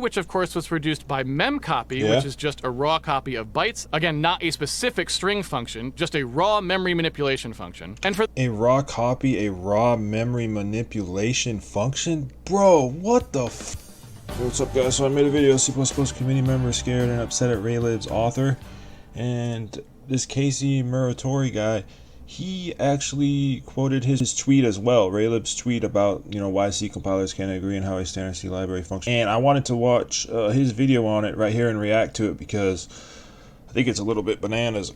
which of course was produced by memcopy, which is just a raw copy of bytes. Again, not a specific string function, just a raw memory manipulation function. And for a raw copy, a raw memory manipulation function? Bro, what the What's up, guys? So I made a video, C++ community member scared and upset at Raylib's author. And this Casey Muratori guy, he actually quoted his tweet as well, Raylib's tweet about, why C compilers can't agree on how a standard C library functions. And I wanted to watch his video on it right here and react to it because I think it's a little bit bananas.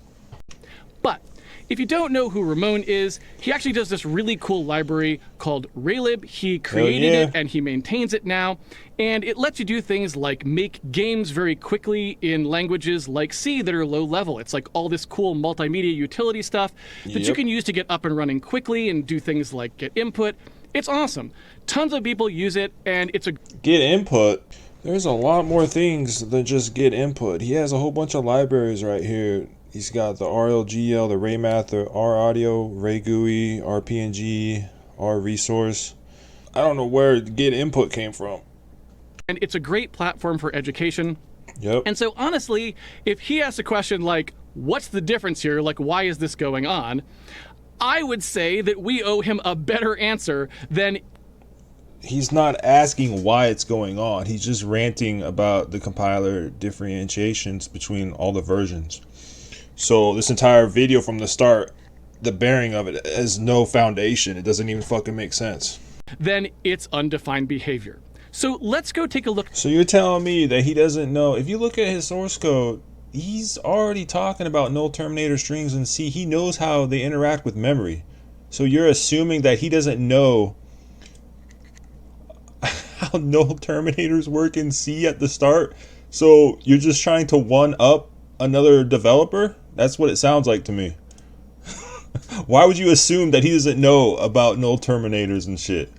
But if you don't know who Ramon is, he actually does this really cool library called Raylib. He created it and he maintains it now. And it lets you do things like make games very quickly in languages like C that are low level. It's like all this cool multimedia utility stuff that you can use to get up and running quickly and do things like get input. It's awesome. Tons of people use it, and it's a... Get input? There's a lot more things than just get input. He has a whole bunch of libraries right here. He's got the RLGL, the RayMath, the RAudio, RayGUI, RPNG, RResource. I don't know where get input came from. And it's a great platform for education. Yep. And so honestly, if he asks a question like, what's the difference here? Like, why is this going on? I would say that we owe him a better answer than... He's not asking why it's going on. He's just ranting about the compiler differentiations between all the versions. So this entire video from the start, the bearing of it has no foundation. It doesn't even fucking make sense. Then it's undefined behavior. So let's go take a look. So you're telling me that he doesn't know? If you look at his source code, he's already talking about null terminator strings in C. He knows how they interact with memory. So you're assuming that he doesn't know how null terminators work in C at the start? So you're just trying to one-up another developer? That's what it sounds like to me. Why would you assume that he doesn't know about null terminators and shit?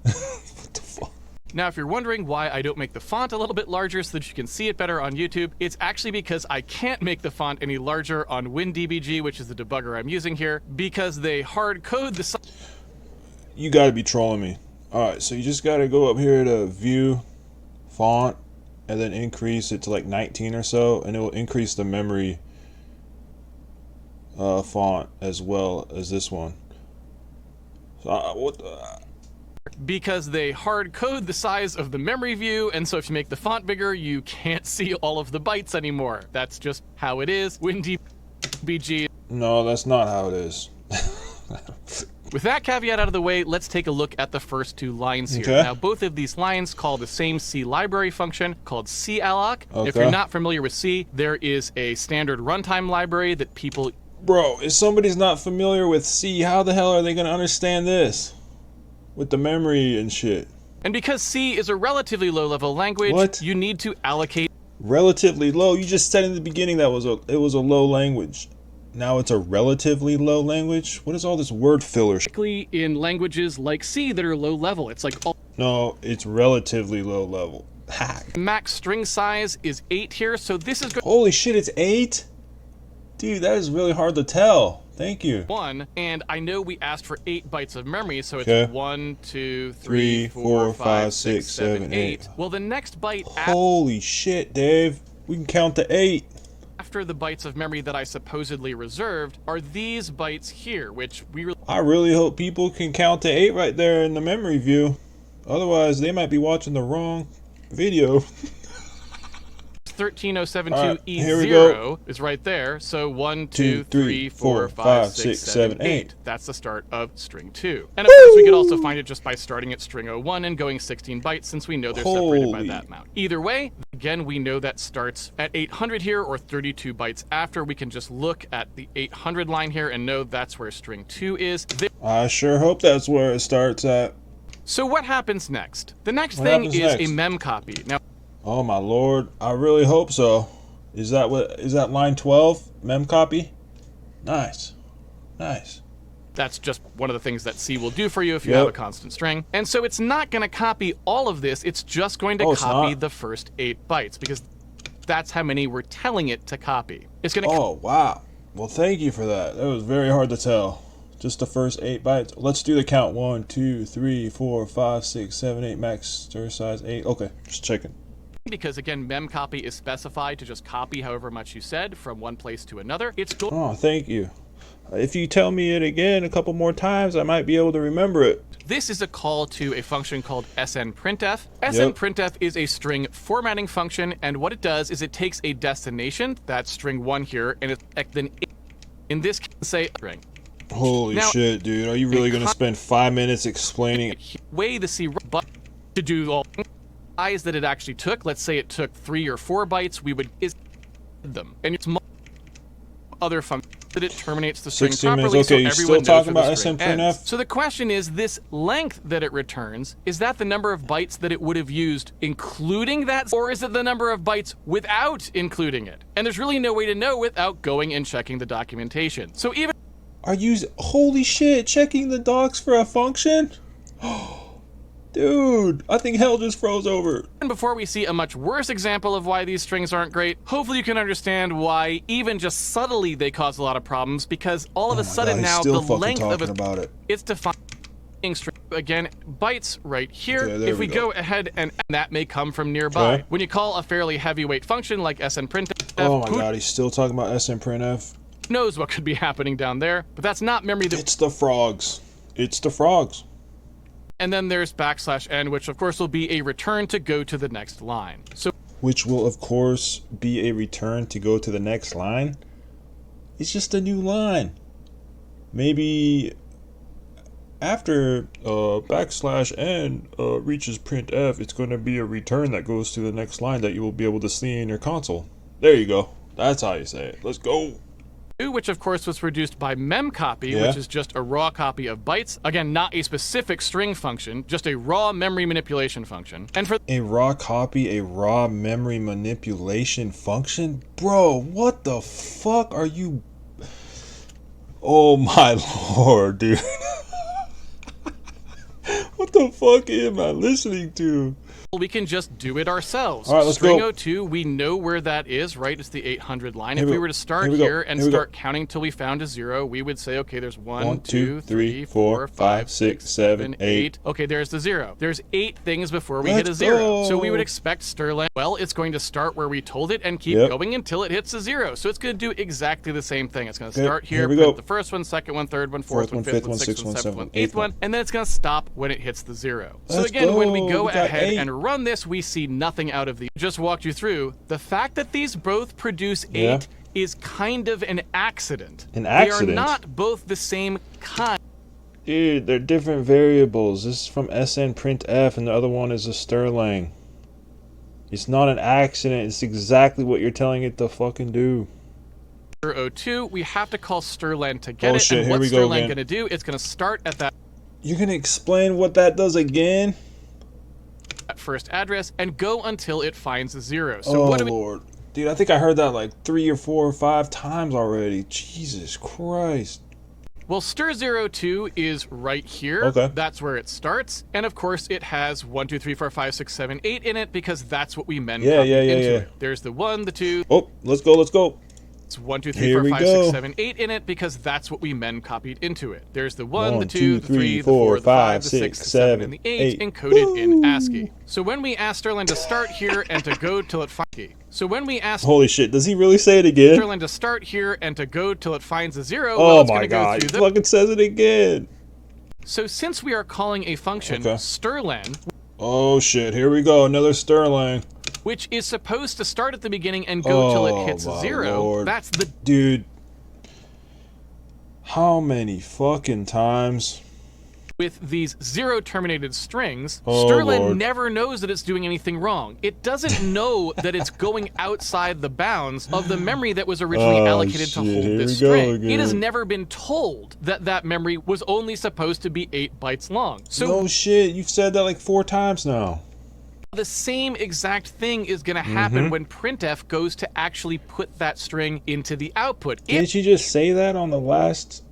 What the fuck? Now, if you're wondering why I don't make the font a little bit larger so that you can see it better on YouTube, it's actually because I can't make the font any larger on WinDBG, which is the debugger I'm using here, because they hard code the... You gotta be trolling me. Alright, so you just gotta go up here to View, Font, and then increase it to like 19 or so, and it will increase the memory font as well as this one. So, what the... Because they hard code the size of the memory view, and so if you make the font bigger, you can't see all of the bytes anymore. That's just how it is. WinDBG. No, that's not how it is. With that caveat out of the way, let's take a look at the first two lines here. Okay. Now, both of these lines call the same C library function called calloc. Okay. If you're not familiar with C, there is a standard runtime library that people... Bro, if somebody's not familiar with C, how the hell are they gonna understand this? With the memory and shit. And because C is a relatively low-level language, you need to allocate... Relatively low? You just said in the beginning that it was a low language. Now it's a relatively low language? What is all this word filler? In languages like C that are low level. It's like... No, it's relatively low level. Hack. Max string size is 8 here, so this is... Holy shit, it's 8? Dude, that is really hard to tell. Thank you. 1, and I know we asked for 8 bytes of memory, so it's 1, 2, 3, 4, 5, 6, 7, 8. Well, the next byte... Holy shit, Dave. We can count to 8. After the bytes of memory that I supposedly reserved are these bytes here, which we... I really hope people can count to 8 right there in the memory view. Otherwise, they might be watching the wrong video. 13072E0 is right there. So 1, 2, 3, 4, 5, 6, 7, 8. That's the start of string 2. And of course, we could also find it just by starting at string 01 and going 16 bytes, since we know they're separated by that amount. Either way, again, we know that starts at 800 here, or 32 bytes after. We can just look at the 800 line here and know that's where string 2 is. I sure hope that's where it starts at. So what happens next? The next thing is a memcopy. Now, oh my lord, I really hope so. Is that line 12? Memcopy? Nice. Nice. That's just one of the things that C will do for you if you have a constant string. And so it's not going to copy all of this, it's just going to copy the first 8 bytes, because that's how many we're telling it to copy. It's going to... Oh, wow. Well, thank you for that. That was very hard to tell. Just the first 8 bytes. Let's do the count. 1, 2, 3, 4, 5, 6, 7, 8. Max stir size 8. Okay, just checking. because again, memcopy is specified to just copy however much you said from one place to another. It's going. Oh, thank you. If you tell me it again a couple more times, I might be able to remember it. This is a call to a function called snprintf. Snprintf is a string formatting function, and what it does is it takes a destination, that's string 1 here, and it then in this case say string. Holy shit, dude. Are you really going to spend 5 minutes explaining? Way the C but to do all size that it actually took. Let's say it took 3 or 4 bytes, we would is them. And it's other function that it terminates the string 16 properly, minutes. Okay, so you're everyone still knows talking where about the string snprintf? ends. So the question is, this length that it returns, is that the number of bytes that it would have used including that, or is it the number of bytes without including it? And there's really no way to know without going and checking the documentation. So even Are you... Holy shit, checking the docs for a function? Dude, I think hell just froze over. And before we see a much worse example of why these strings aren't great, hopefully you can understand why even just subtly they cause a lot of problems, because all of a sudden now the length of it's defining string again bytes right here. Okay, if we go ahead and that may come from nearby. Okay. When you call a fairly heavyweight function like snprintf, Oh my god, he's still talking about snprintf. who knows what could be happening down there, but that's not memory that It's the frogs. It's the frogs. And then there's \n, which of course will be a return to go to the next line. So Which will of course be a return to go to the next line. It's just a new line. Maybe after \n reaches printf, it's going to be a return that goes to the next line that you will be able to see in your console. There you go. That's how you say it. Let's go. which of course was produced by memcopy, which is just a raw copy of bytes. Again, not a specific string function, just a raw memory manipulation function. And for a raw copy, a raw memory manipulation function? Bro, what the fuck are you... Oh my lord, dude. What the fuck am I listening to? we can just do it ourselves. All right, let's String go. 02, we know where that is, right? It's the 800 line. Here If we we go. were to start Here we go. here and Here we go. start counting till we found a 0, we would say, okay, there's 1, 2, 3, 4, 5, 6, 7, 8. Okay, there's the 0. There's 8 things before we Let's hit a 0. go. So we would expect Sterling, well, it's going to start where we told it and keep Yep. going until it hits a 0. So it's going to do exactly the same thing. It's going to Okay, start here here, we print go. the first one, second one, third one, fourth one, fifth one, sixth one, seventh one, eighth one, and then it's going to stop when it hits the 0. So Let's again, when we go. go We got ahead 8. and run this, we see nothing out of the just walked you through. The fact that these both produce 8 Yeah. is kind of an accident. An accident? They are not both the same kind. Dude, they're different variables. This is from snprintf and the other one is a Sterling. It's not an accident. It's exactly what you're telling it to fucking do. 02, we have to call Sterling to get Oh, it. shit, And here we what's go Sterling again. going to do? It's going to start at that You're gonna explain what that does again? first address and go until it finds a 0. So Oh what do we lord. Dude, I think I heard that like 3 or 4 or 5 times already. Jesus Christ. Well, stir02 is right here. Okay. That's where it starts. And of course, it has 1, 2, 3, 4, 5, 6, 7, 8 in it because that's what we copied into it. There's the 1, the 2. Oh, let's go, let's go. It's 1, 2, 3, Here 4, we 5, go. 6, 7, 8 in it because that's what we copied into it. There's the 1, the 1, 2, 2, the 3, 3, the 4, 4, the 5, 5, the 6, 6, the 7, and the 8 8. encoded in Woo! ASCII. So when we ask Sterling to start here and to go till it finds So when we ask Holy shit, does he really say it again? Sterling to start here and to go till it finds a 0, Oh well, it's my going to go god, he through the... fucking says it again. So since we are calling a function Okay. Sterling, Oh shit, here we go, another Sterling. which is supposed to start at the beginning and go till it hits my 0, Lord. that's the... Dude. How many fucking times? With these 0 terminated strings, Oh, Sterling Lord. never knows that it's doing anything wrong. It doesn't know that it's going outside the bounds of the memory that was originally Oh, allocated to shit, hold here this we go string. again. It has never been told that that memory was only supposed to be 8 bytes long. So No shit, you've said that like 4 times now. the same exact thing is going to happen when printf goes to actually put that string into the output. Didn't you just say that on the last...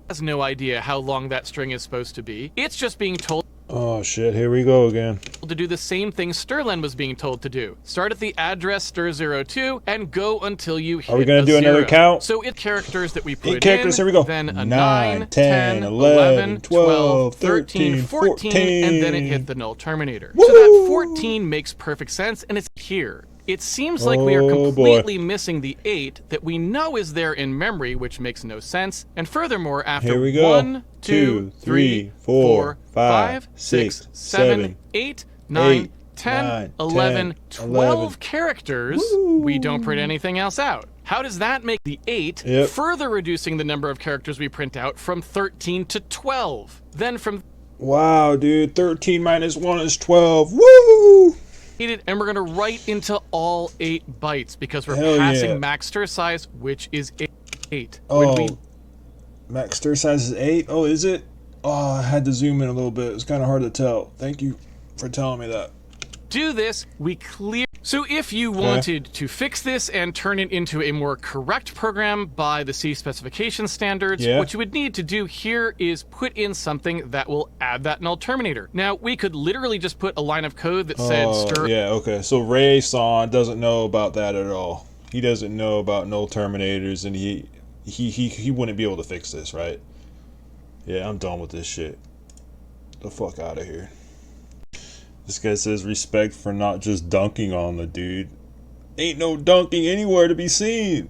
Has no idea how long that string is supposed to be. It's just being told Oh shit, here we go again. To do the same thing Sterling was being told to do. Start at the address stir02 and go until you hit Are we gonna a do another 0. count? So it's characters that we put 8 characters, in, here we go. then a 9, 10, 11, 12, 13, 14, and then it hit the null terminator. Woo! So that 14 makes perfect sense, and it's here. It seems like we are completely missing the 8 that we know is there in memory, which makes no sense. And furthermore, after Here we go. 1, 2, 3, 4, 5, 6, 7, 8, 9, 10, 11, 12 characters, we don't print anything else out. How does that make the 8, further reducing the number of characters we print out from 13 to 12? Then from... Wow, dude, 13 minus 1 is 12. Woo! And we're going to write into all 8 bytes because we're Hell passing yeah. max stir size, which is 8. Oh, max stir size is 8? Oh, is it? Oh, I had to zoom in a little bit. It's kind of hard to tell. Thank you for telling me that. Do this, we clear. So if you wanted to fix this and turn it into a more correct program by the C specification standards, what you would need to do here is put in something that will add that null terminator. Now, we could literally just put a line of code that said stir. Yeah, okay. So Ray-san doesn't know about that at all. He doesn't know about null terminators, and he wouldn't be able to fix this, right? Yeah, I'm done with this shit. The fuck out of here. This guy says respect for not just dunking on the dude. Ain't no dunking anywhere to be seen.